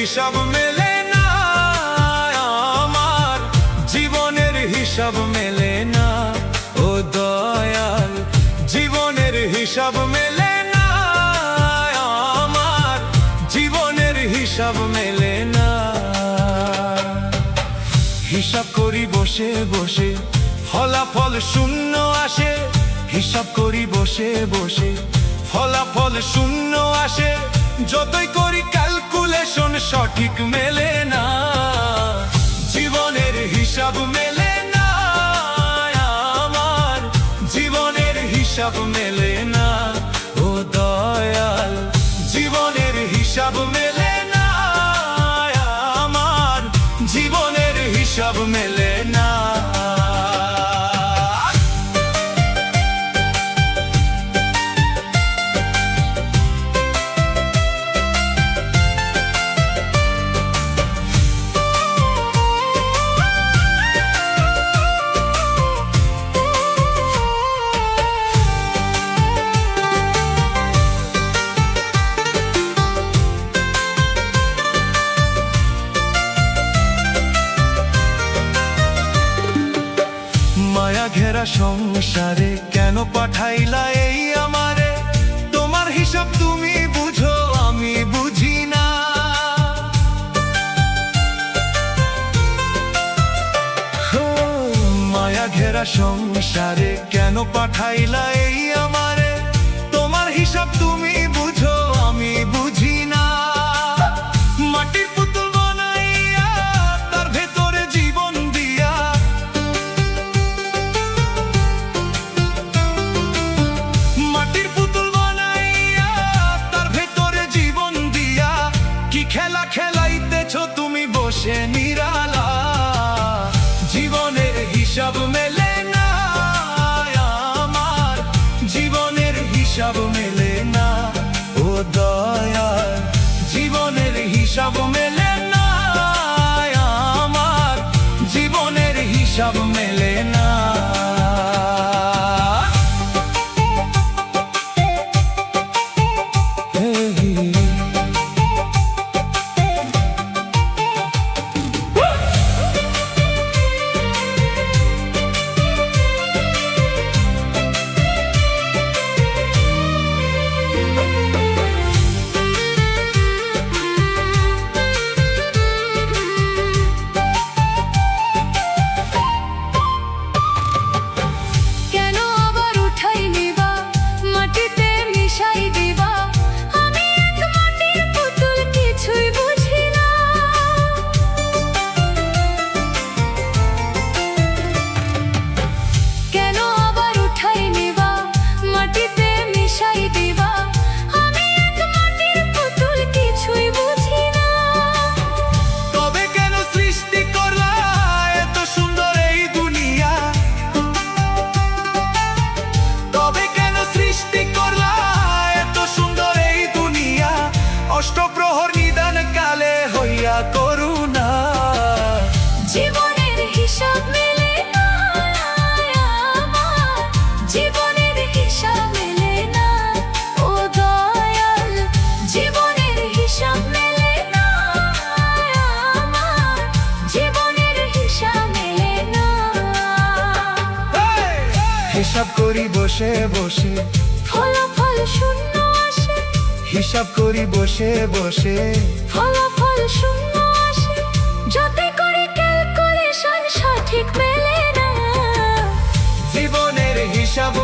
হিসাব মেলে না আমার, জীবনের হিসাব মেলে না ও দয়াল। জীবনের হিসাব মেলে না আমার, জীবনের হিসাব মেলে না। হিসাব করি বসে বসে ফলাফল শূন্য আসে, হিসাব করি বসে বসে ফলাফল শূন্য আসে। যতই করি ক্যালকুলেশন সঠিক মেলে না, জীবনের হিসাব মেলে না আমার, জীবনের হিসাব মেলে না ও দয়াল। জীবনের হিসাব মেলে না আমার, জীবনের হিসাব মেলে না। মায়া ঘেরা সংসারে কেন পাঠাইলা এই আমারে? তোমার হিসাব তুমি বুঝো, আমি বুঝি না। মায়া ঘেরা সংসারে কেন পাঠাইলা এই আমারে? তোমার হিসাব তুমি বুঝো, আমি বুঝি না। মাটির পুতুল বানাইয়া তার ভেতরে জীবন দিয়া, মাটির পুতুল বানাইয়া তার ভেতরে জীবন দিয়া, কি খেলা খেলাইতেছ তুমি বসে নিরালা। জীবনের হিসাব মেলে না আমার, জীবনের হিসাব মেলে না ও দয়াল। জীবনের হিসাব মেলে না আমার, জীবনের হিসাব মেলে না। অষ্টপ্রহর নিদান কালে হইয়া করুণা, জীবনের হিসাব মেলে না আমার, জীবনের হিসাব মেলে না ও দয়াল। জীবনের হিসাব মেলে না আমার, জীবনের হিসাব মেলে না। হিসাব করি বসে বসে ফলাফল শূন্য আসে, হিসাব করি বসে বসে ফলাফল শূন্য আসে। যতই করি ক্যালকুলেশন সঠিক মেলে না, জীবনের হিসাব